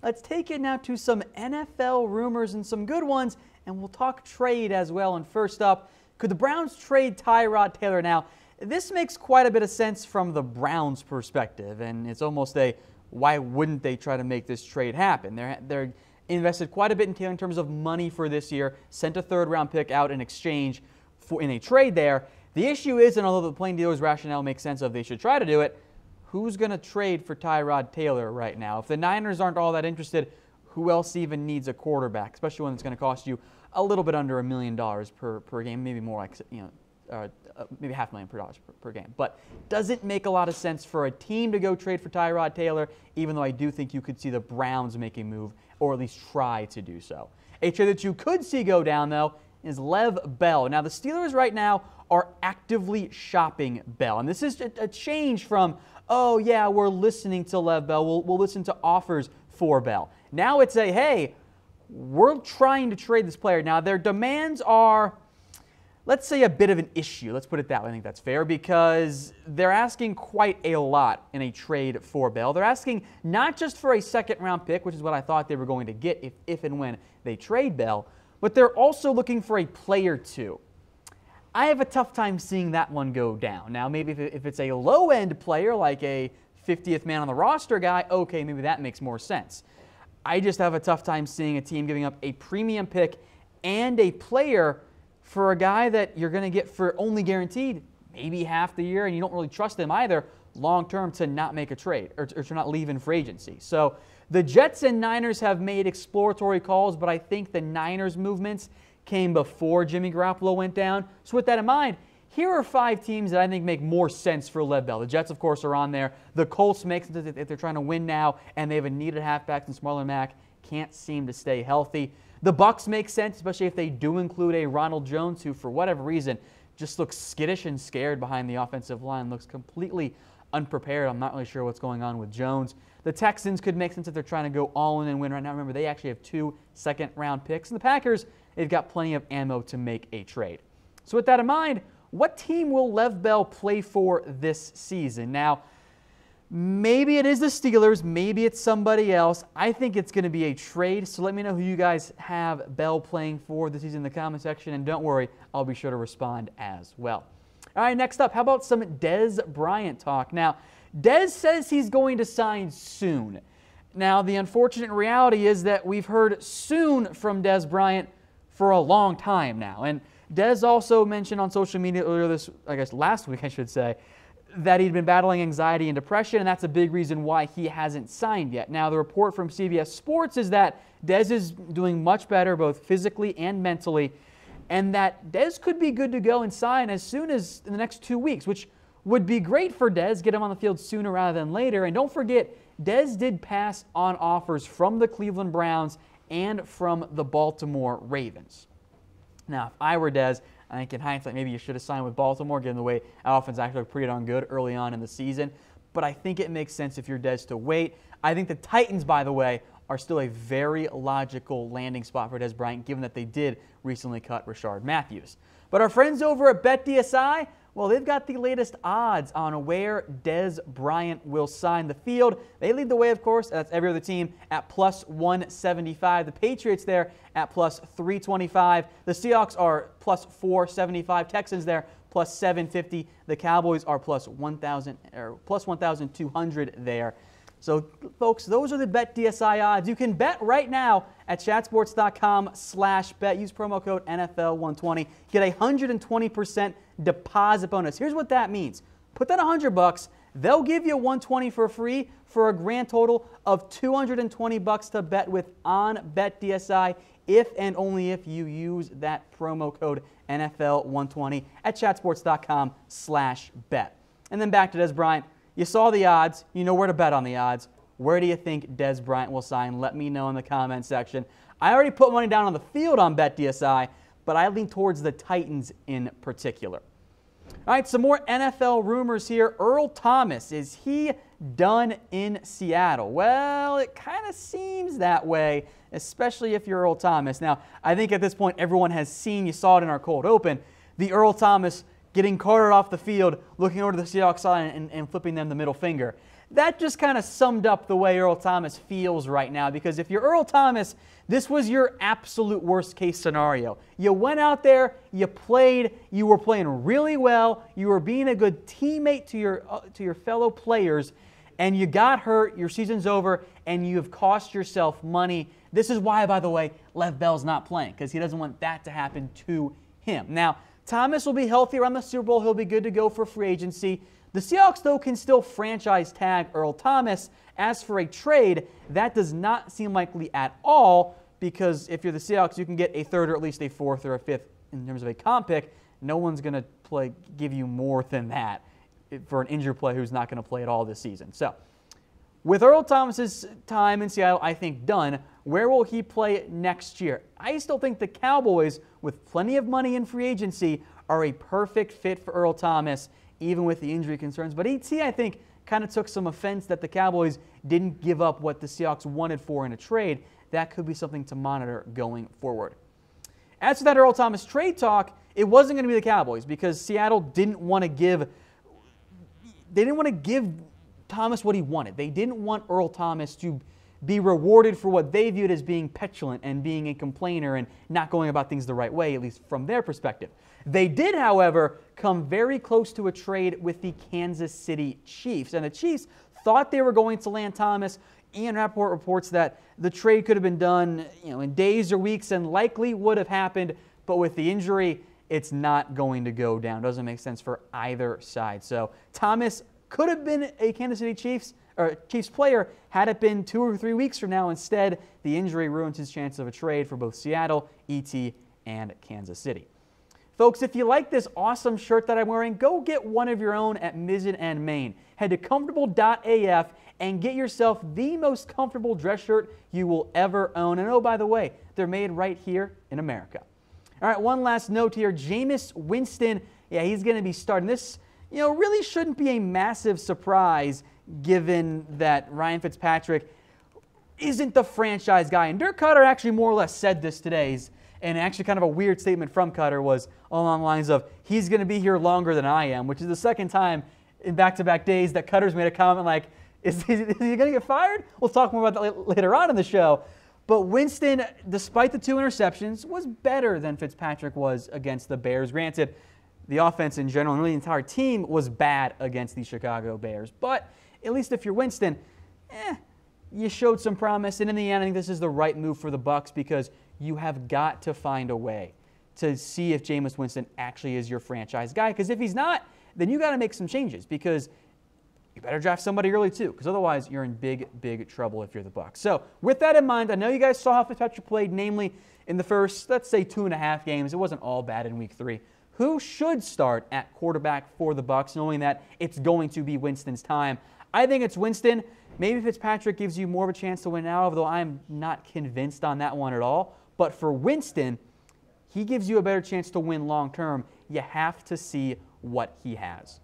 let's take it now to some NFL rumors and some good ones, and we'll talk trade as well. And first up, could the Browns trade Tyrod Taylor? Now, this makes quite a bit of sense from the Browns' perspective, and it's almost a why wouldn't they try to make this trade happen? They're invested quite a bit in Taylor in terms of money for this year, sent a third-round pick out in exchange for in a trade there. The issue is, and although the plain dealer's rationale makes sense of they should try to do it, who's going to trade for Tyrod Taylor right now? If the Niners aren't all that interested, who else even needs a quarterback, especially when it's going to cost you a little bit under $1 million per game, maybe more like, maybe $500,000 per game. But doesn't make a lot of sense for a team to go trade for Tyrod Taylor, even though I do think you could see the Browns make a move, or at least try to do so. A trade that you could see go down, though, is Lev Bell. Now, the Steelers right now are actively shopping Bell. And this is a change from, oh, yeah, we're listening to Lev Bell. We'll listen to offers for Bell. Now it's a, hey, we're trying to trade this player. Now, their demands are, let's say, a bit of an issue. Let's put it that way. I think that's fair because they're asking quite a lot in a trade for Bell. They're asking not just for a second-round pick, which is what I thought they were going to get if and when they trade Bell, but they're also looking for a player too. I have a tough time seeing that one go down. Now, maybe if it's a low-end player like a 50th man on the roster guy, okay, maybe that makes more sense. I just have a tough time seeing a team giving up a premium pick and a player for a guy that you're going to get for only guaranteed maybe half the year, and you don't really trust them either long-term to not make a trade or to not leave in free agency. So the Jets and Niners have made exploratory calls, but I think the Niners movements came before Jimmy Garoppolo went down. So with that in mind, here are 5 teams that I think make more sense for Lev Bell. The Jets, of course, are on there. The Colts make sense if they're trying to win now, and they have a needed halfback in Marlon Mack. Can't seem to stay healthy. The Bucs make sense, especially if they do include a Ronald Jones, who, for whatever reason, just looks skittish and scared behind the offensive line, looks completely unprepared. I'm not really sure what's going on with Jones. The Texans could make sense if they're trying to go all in and win right now. Remember, they actually have 2 second-round picks. And the Packers, they've got plenty of ammo to make a trade. So with that in mind, what team will Lev Bell play for this season? Now, maybe it is the Steelers. Maybe it's somebody else. I think it's going to be a trade. So let me know who you guys have Bell playing for this season in the comment section. And don't worry, I'll be sure to respond as well. All right, next up, how about some Dez Bryant talk? Now, Dez says he's going to sign soon. Now, the unfortunate reality is that we've heard soon from Dez Bryant for a long time now. And Dez also mentioned on social media earlier last week, I should say, that he'd been battling anxiety and depression, and that's a big reason why he hasn't signed yet. Now, the report from CBS Sports is that Dez is doing much better both physically and mentally, and that Dez could be good to go and sign as soon as in the next 2 weeks, which would be great for Dez, get him on the field sooner rather than later. And don't forget, Dez did pass on offers from the Cleveland Browns and from the Baltimore Ravens. Now, if I were Dez, I think in hindsight, maybe you should have signed with Baltimore, given the way our offense actually looked pretty darn good early on in the season. But I think it makes sense if you're Dez to wait. I think the Titans, by the way, are still a very logical landing spot for Dez Bryant, given that they did recently cut Rashard Matthews. But our friends over at BETDSI, well, they've got the latest odds on where Dez Bryant will sign the field. They lead the way, of course. That's every other team at plus 175. The Patriots there at plus 325. The Seahawks are plus 475. Texans there plus 750. The Cowboys are plus 1,200 there. So, folks, those are the BETDSI odds. You can bet right now at chatsports.com/bet. Use promo code NFL120. Get a 120% deposit bonus. Here's what that means. Put down $100. They'll give you $120 for free for a grand total of $220 to bet with on BETDSI if and only if you use that promo code NFL120 at chatsports.com/bet. And then back to Dez Bryant. You saw the odds. You know where to bet on the odds. Where do you think Dez Bryant will sign? Let me know in the comment section. I already put money down on the field on BETDSI, but I lean towards the Titans in particular. All right, some more NFL rumors here. Earl Thomas, is he done in Seattle? Well, it kind of seems that way, especially if you're Earl Thomas. Now, I think at this point everyone has seen, you saw it in our cold open, the Earl Thomas getting carted off the field, looking over to the Seahawks side and flipping them the middle finger. That just kind of summed up the way Earl Thomas feels right now, because if you're Earl Thomas, this was your absolute worst case scenario. You went out there, you played, you were playing really well, you were being a good teammate to your fellow players, and you got hurt, your season's over, and you have cost yourself money. This is why, by the way, Lev Bell's not playing, because he doesn't want that to happen to him. Now, Thomas will be healthy around the Super Bowl. He'll be good to go for free agency. The Seahawks, though, can still franchise tag Earl Thomas. As for a trade, that does not seem likely at all, because if you're the Seahawks, you can get a third or at least a fourth or a fifth in terms of a comp pick. No one's going to give you more than that for an injured player who's not going to play at all this season. So, with Earl Thomas's time in Seattle, I think, done, where will he play next year? I still think the Cowboys, with plenty of money in free agency, are a perfect fit for Earl Thomas, even with the injury concerns. But E.T., I think, kind of took some offense that the Cowboys didn't give up what the Seahawks wanted for in a trade. That could be something to monitor going forward. As for that Earl Thomas trade talk, it wasn't going to be the Cowboys, because Seattle didn't want to give Thomas what he wanted. They didn't want Earl Thomas to be rewarded for what they viewed as being petulant and being a complainer and not going about things the right way, at least from their perspective. They did, however, come very close to a trade with the Kansas City Chiefs, and the Chiefs thought they were going to land Thomas. Ian Rappaport reports that the trade could have been done, in days or weeks, and likely would have happened, but with the injury, it's not going to go down. Doesn't make sense for either side. So Thomas could have been a Kansas City Chiefs player had it been 2 or 3 weeks from now. Instead, the injury ruins his chance of a trade for both Seattle, ET, and Kansas City. Folks, if you like this awesome shirt that I'm wearing, go get one of your own at Mizzen and Main. Head to comfortable.af and get yourself the most comfortable dress shirt you will ever own. And oh, by the way, they're made right here in America. All right, one last note here. Jameis Winston, he's going to be starting. This, really shouldn't be a massive surprise given that Ryan Fitzpatrick isn't the franchise guy. And Dirk Cutter actually more or less said this today. And actually kind of a weird statement from Cutter was along the lines of, he's going to be here longer than I am, which is the second time in back-to-back days that Cutter's made a comment like, is he going to get fired? We'll talk more about that later on in the show. But Winston, despite the 2 interceptions, was better than Fitzpatrick was against the Bears. Granted, the offense in general and really the entire team was bad against the Chicago Bears. But at least if you're Winston, you showed some promise. And in the end, I think this is the right move for the Bucs, because you have got to find a way to see if Jameis Winston actually is your franchise guy. Because if he's not, then you got to make some changes, because you better draft somebody early too, because otherwise you're in big, big trouble if you're the Bucs. So with that in mind, I know you guys saw how Fitzpatrick played, namely in the first, let's say, 2.5 games. It wasn't all bad in week 3. Who should start at quarterback for the Bucs, knowing that it's going to be Winston's time? I think it's Winston. Maybe Fitzpatrick gives you more of a chance to win now, although I'm not convinced on that one at all. But for Winston, he gives you a better chance to win long term. You have to see what he has.